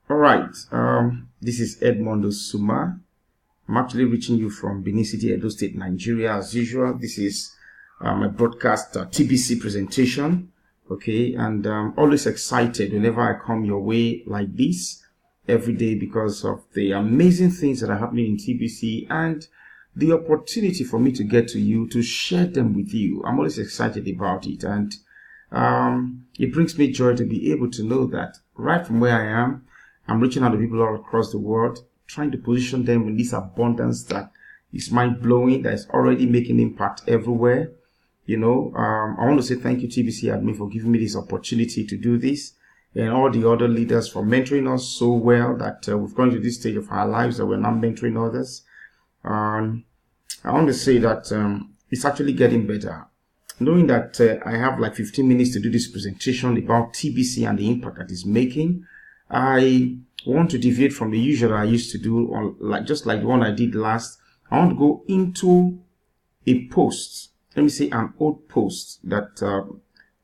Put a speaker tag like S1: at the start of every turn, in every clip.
S1: All right. This is Edmondo Suma. I'm actually reaching you from Benin City, Edo State, Nigeria. As usual, this is my broadcast TBC presentation. Okay, and always excited whenever I come your way like this every day because of the amazing things that are happening in TBC and the opportunity for me to get to you to share them with you. I'm always excited about it, and it brings me joy to be able to know that right from where I am, I'm reaching out to people all across the world, trying to position them in this abundance that is mind-blowing, that is already making impact everywhere. I want to say thank you, TBC admin, for giving me this opportunity to do this, and all the other leaders for mentoring us so well that we've gone to this stage of our lives that we're now mentoring others. I want to say that it's actually getting better. Knowing that I have like 15 minutes to do this presentation about TBC and the impact that it's making, I want to deviate from the usual I used to do, just like the one I did last. I want to go into a post, let me say an old post that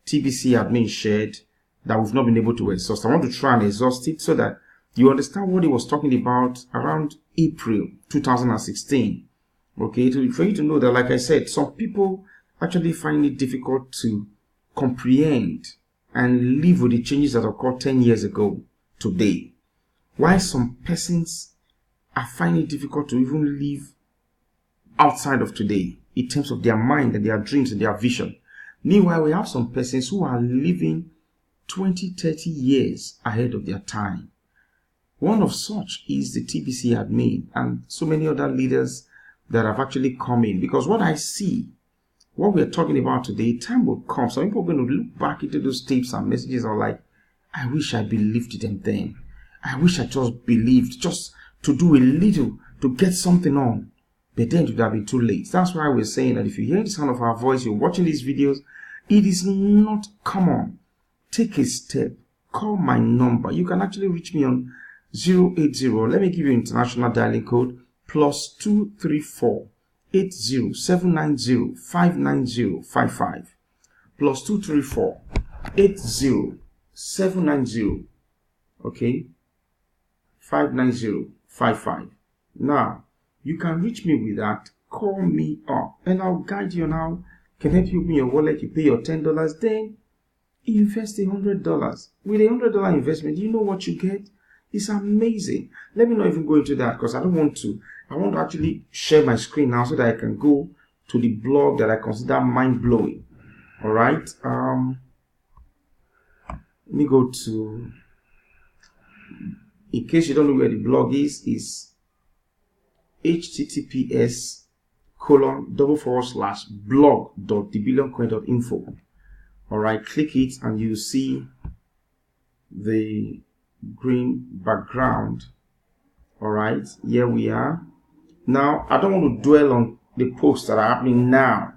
S1: TBC admin shared that we've not been able to exhaust. I want to try and exhaust it so that you understand what he was talking about around April 2016. Okay, for you to know that, like I said, some people actually find it difficult to comprehend and live with the changes that occurred 10 years ago today. Why some persons are finding it difficult to even live outside of today in terms of their mind and their dreams and their vision. Meanwhile, we have some persons who are living 20, 30 years ahead of their time. One of such is the TBC admin and so many other leaders that have actually come in. Because what I see, what we're talking about today, time will come. Some people are going to look back into those tapes and messages and like, I wish I believed them then. I wish I just believed, just to do a little, to get something on. But then it would have been too late. That's why we're saying that if you hear the sound of our voice, you're watching these videos, it is not common. Take a step. Call my number. You can actually reach me on 080. Let me give you international dialing code. +234 80 790 59055. +234 80 790 59055. Now you can reach me with that. Call me up and I'll guide you on how can help you open your wallet. You pay your $10, then invest $100. With $100 investment, you know what you get? It's amazing. Let me not even go into that because I want to actually share my screen now so that I can go to the blog that I consider mind-blowing. All right. Let me go to, in case you don't know where the blog is https://blog.thebillioncoin.info. All right, click it and you see the green background. All right, here we are. Now, I don't want to dwell on the posts that are happening now.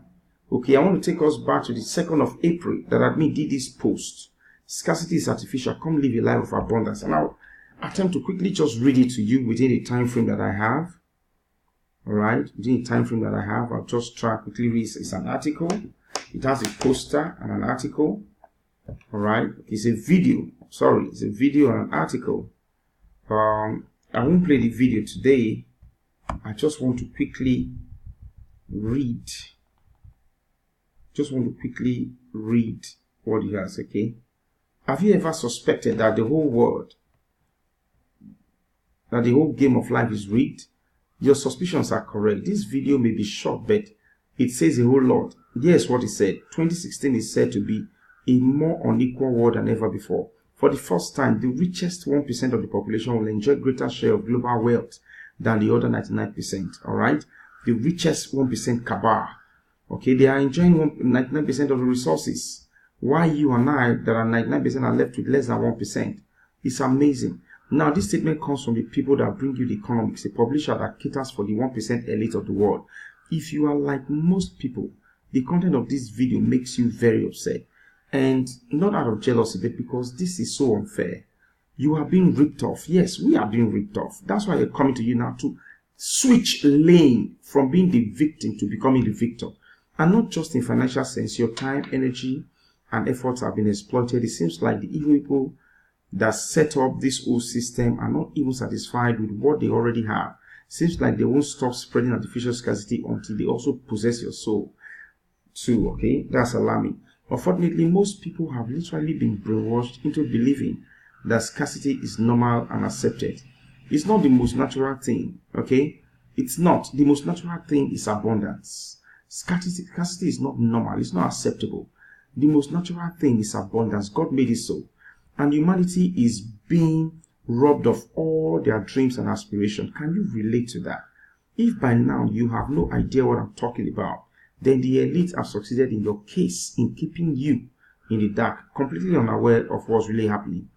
S1: Okay, I want to take us back to the 2nd of April that admin did this post. Scarcity is artificial. Come live a life of abundance. And I'll attempt to quickly just read it to you within the time frame that I have. All right, within the time frame that I have, I'll just try quickly read. It's an article. It has a poster and an article. All right, it's a video. Sorry, it's a video and an article. I won't play the video today. I just want to quickly read. What he has. Okay. Have you ever suspected that the whole game of life is rigged? Your suspicions are correct. This video may be short, but it says a whole lot. Here's what it said. 2016 is said to be a more unequal world than ever before. For the first time, the richest 1% of the population will enjoy greater share of global wealth than the other 99%. All right? The richest 1% cabal. Okay, they are enjoying 99% of the resources. Why you and I, that are 99%, are left with less than 1%? It's amazing. Now, this statement comes from the people that bring you the economics, a publisher that caters for the 1% elite of the world. If you are like most people, the content of this video makes you very upset. And not out of jealousy, but because this is so unfair. You are being ripped off. Yes, we are being ripped off. That's why they're coming to you now to switch lane from being the victim to becoming the victor. And not just in financial sense. Your time, energy, and efforts have been exploited. It seems like the evil people that set up this whole system are not even satisfied with what they already have. Seems like they won't stop spreading artificial scarcity until they also possess your soul too. Okay, that's alarming. Unfortunately, most people have literally been brainwashed into believing that scarcity is normal and accepted. It's not the most natural thing. Okay, it's not. The most natural thing is abundance. Scarcity is not normal. It's not acceptable. The most natural thing is abundance. God made it so. And humanity is being robbed of all their dreams and aspirations. Can you relate to that? If by now you have no idea what I'm talking about, then the elites have succeeded in your case in keeping you in the dark, completely unaware of what's really happening.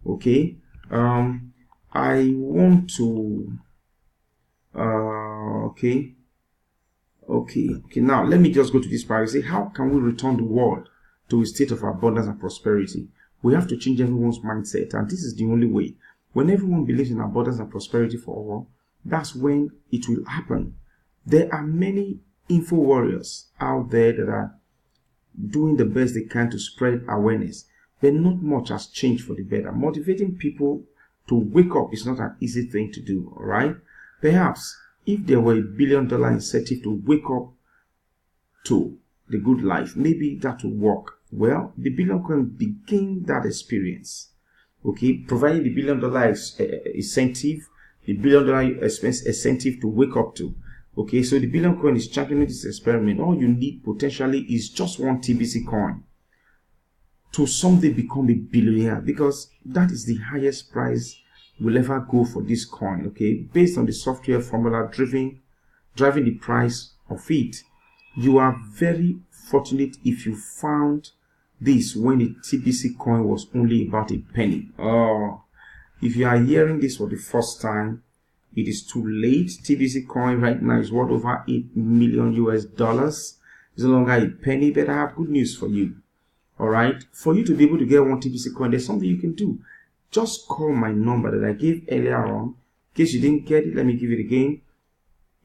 S1: Okay? I want to... Okay, now let me just go to this part. Say, how can we return the world to a state of abundance and prosperity? We have to change everyone's mindset, and this is the only way. When everyone believes in abundance and prosperity for all, that's when it will happen. There are many info warriors out there that are doing the best they can to spread awareness, but not much has changed for the better. Motivating people to wake up is not an easy thing to do, all right? Perhaps if there were $1 billion incentive to wake up to the good life, maybe that would work. Well, the billion coin begin that experience. Okay, providing the $1 billion incentive, the $1 billion incentive to wake up to. Okay, so the billion coin is championing this experiment. All you need potentially is just one TBC coin to someday become a billionaire, because that is the highest price will ever go for this coin. Okay, based on the software formula driving the price of it. You are very fortunate if you found this when the TBC coin was only about a penny. Oh, if you are hearing this for the first time, it is too late. TBC coin right now is worth over $8 million US. It's no longer a penny, but I have good news for you. All right, for you to be able to get one TBC coin, there's something you can do. Just call my number that I gave earlier on. In case you didn't get it, let me give it again.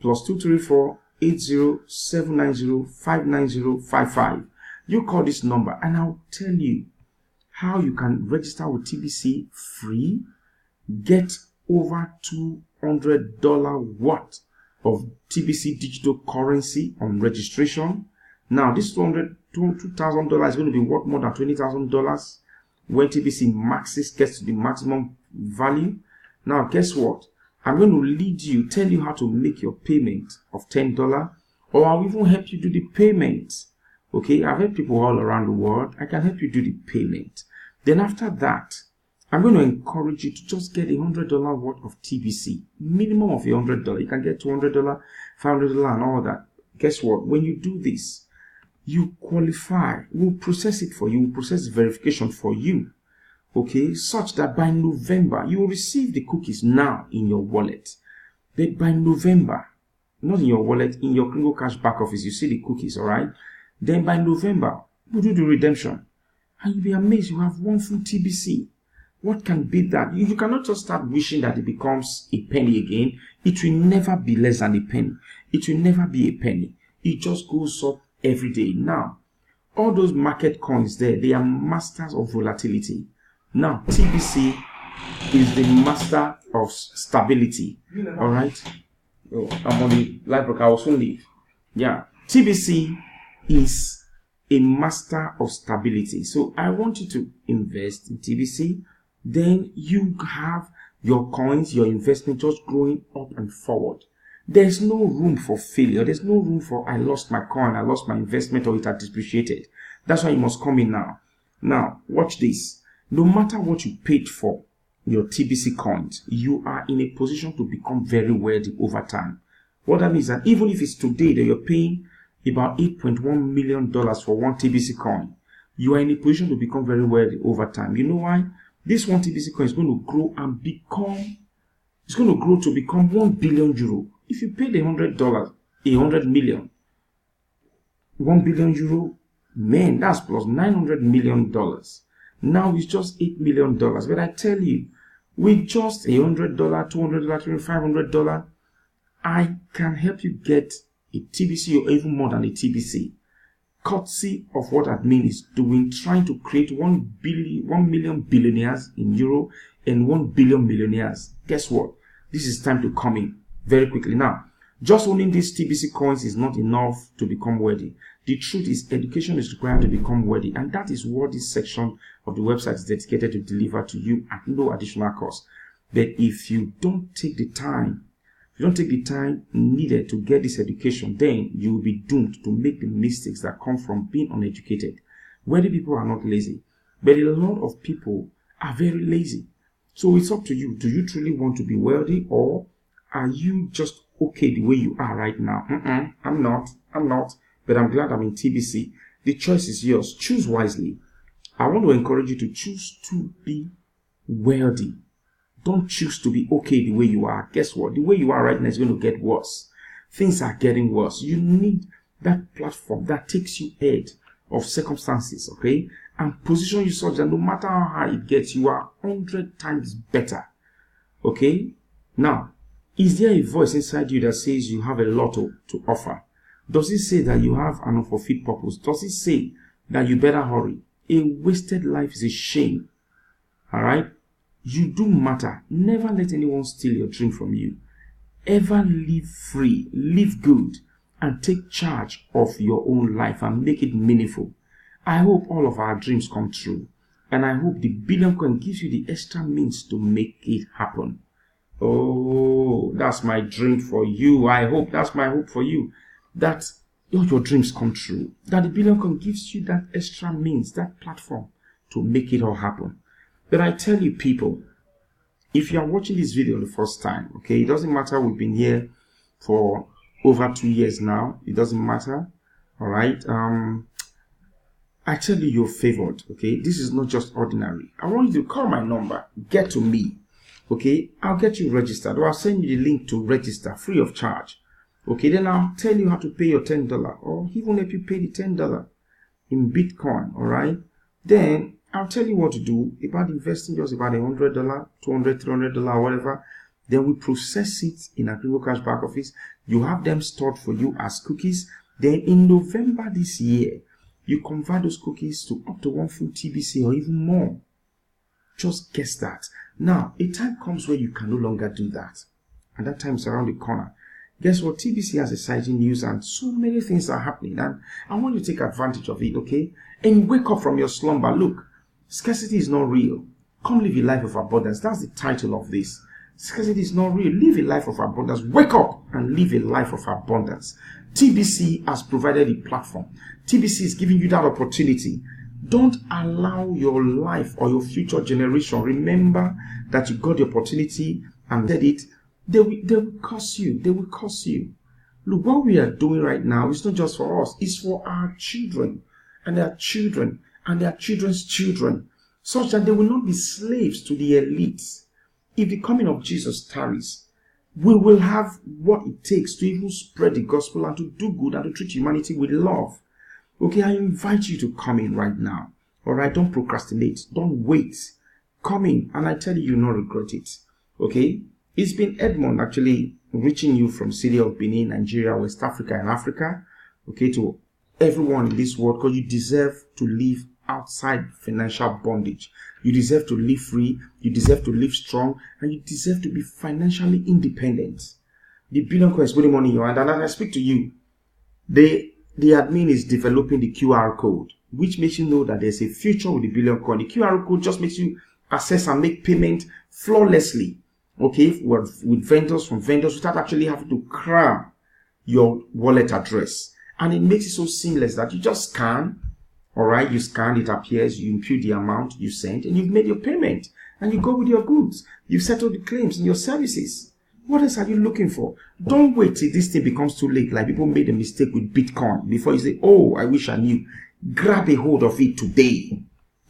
S1: +234 80 790 59055. You call this number and I'll tell you how you can register with TBC free, get over $200 worth of TBC digital currency on registration. Now this $2,000 is going to be worth more than $20,000 when TBC gets to the maximum value. Now guess what? I'm going to tell you how to make your payment of $10, or I'll even help you do the payment. Okay, I've helped people all around the world. I can help you do the payment. Then after that, I'm going to encourage you to just get $100 worth of TBC, minimum of $100. You can get $200, $500, and all that. Guess what? When you do this, you qualify. We'll process it for you. We'll process verification for you. Okay, such that by November, you will receive the cookies now in your wallet. But by November, not in your wallet, in your Kringle Cash back office, you see the cookies, all right? Then by November, we'll do the redemption. And you'll be amazed, you have one full TBC. What can beat that? You cannot just start wishing that it becomes a penny again. It will never be less than a penny. It will never be a penny. It just goes up every day. Now, all those market coins there, they are masters of volatility. Now, TBC is the master of stability. All right? Oh, I'm on the live broadcast. I will soon leave. Yeah. TBC is a master of stability. So I want you to invest in TBC. Then you have your coins, your investment just growing up and forward. There's no room for failure. There's no room for I lost my coin, I lost my investment, or it had depreciated. That's why you must come in now. Now, watch this. No matter what you paid for your TBC coins, you are in a position to become very wealthy over time. What that means is that even if it's today that you're paying about $8.1 million for one TBC coin, you are in a position to become very wealthy over time. You know why? This one TBC coin is going to grow and it's going to grow to become €1 billion. If you paid $100, 100 million, €1 billion, man, that's plus $900 million. Now it's just $8 million. But I tell you, with just $100, $200, $500, I can help you get a TBC or even more than a TBC. courtesy of what admin is doing, trying to create 1 million billionaires in Euro and 1 billion millionaires. Guess what? This is time to come in very quickly. Now, just owning these TBC coins is not enough to become worthy. The truth is, education is required to become worthy, and that is what this section of the website is dedicated to deliver to you at no additional cost. But if you don't take the time, needed to get this education, then you will be doomed to make the mistakes that come from being uneducated. Wealthy people are not lazy, but a lot of people are very lazy. So it's up to you. Do you truly want to be wealthy, or are you just okay the way you are right now? I'm not, but I'm glad I'm in TBC. The choice is yours. Choose wisely. I want to encourage you to choose to be wealthy. Don't choose to be okay the way you are. Guess what? The way you are right now is going to get worse. Things are getting worse. You need that platform that takes you ahead of circumstances, okay? And position you such that no matter how high it gets, you are 100 times better, okay? Now, is there a voice inside you that says you have a lot to offer? Does it say that you have an unfulfilled purpose? Does it say that you better hurry? A wasted life is a shame, all right? You do matter. Never let anyone steal your dream from you. Ever live free, live good, and take charge of your own life and make it meaningful. I hope all of our dreams come true, and I hope the billion coin gives you the extra means to make it happen. Oh, that's my dream for you. I hope that's my hope for you, that all your dreams come true, that the billion coin gives you that extra means, that platform to make it all happen. But I tell you, people, if you are watching this video the first time, okay, it doesn't matter. We've been here for over 2 years now. It doesn't matter. All right. I tell you, you're favored. Okay. This is not just ordinary. I want you to call my number. Get to me. Okay. I'll get you registered, or I'll send you the link to register free of charge. Okay. Then I'll tell you how to pay your $10, or even if you pay the $10 in Bitcoin. All right. Then I'll tell you what to do about investing just about $100, $200, $300, whatever. Then we process it in a Google Cash back office. You have them stored for you as cookies. Then in November this year, you convert those cookies to up to 1 full TBC or even more. Just guess that. Now, a time comes where you can no longer do that. And that time is around the corner. Guess what? TBC has exciting news and so many things are happening. And I want you to take advantage of it, okay? And wake up from your slumber. Look. Scarcity is not real. Come live a life of abundance. That's the title of this. Scarcity is not real. Live a life of abundance. Wake up and live a life of abundance. TBC has provided a platform. TBC is giving you that opportunity. Don't allow your life or your future generation. Remember that you got the opportunity and said it. They will curse you. They will curse you. Look, what we are doing right now is not just for us. It's for our children and their children and their children's children, such that they will not be slaves to the elites. If the coming of Jesus tarries, we will have what it takes to even spread the gospel and to do good and to treat humanity with love. Okay, I invite you to come in right now. All right, don't procrastinate. Don't wait. Come in, and I tell you, you'll not regret it. Okay, it's been Edmond actually reaching you from city of Benin, Nigeria, West Africa, and Africa. Okay, to everyone in this world, because you deserve to live outside financial bondage. You deserve to live free, you deserve to live strong, and you deserve to be financially independent. The billion coin is putting money in your hand, and as I speak to you, the admin is developing the QR code, which makes you know that there's a future with the billion coin. The QR code just makes you access and make payment flawlessly, okay, with vendors without actually having to cram your wallet address. And it makes it so seamless that you just scan. All right, you scan, it appears, you impute the amount you sent, and you've made your payment, and you go with your goods. You've settled the claims and your services. What else are you looking for? Don't wait till this thing becomes too late, like people made a mistake with Bitcoin, before you say, oh, I wish I knew. Grab a hold of it today.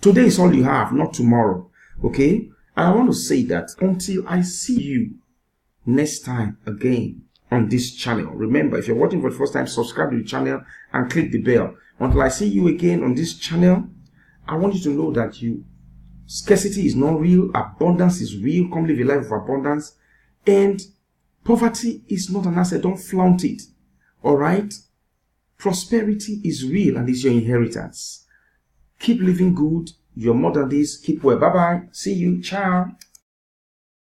S1: Today is all you have, not tomorrow. Okay? And I want to say that until I see you next time again on this channel. Remember, if you're watching for the first time, subscribe to the channel and click the bell. Until I see you again on this channel, I want you to know that scarcity is not real, abundance is real. Come live a life of abundance, and poverty is not an asset. Don't flaunt it. All right, Prosperity is real and is your inheritance. Keep living good. Your mother this. Keep well. Bye bye. See you. Ciao.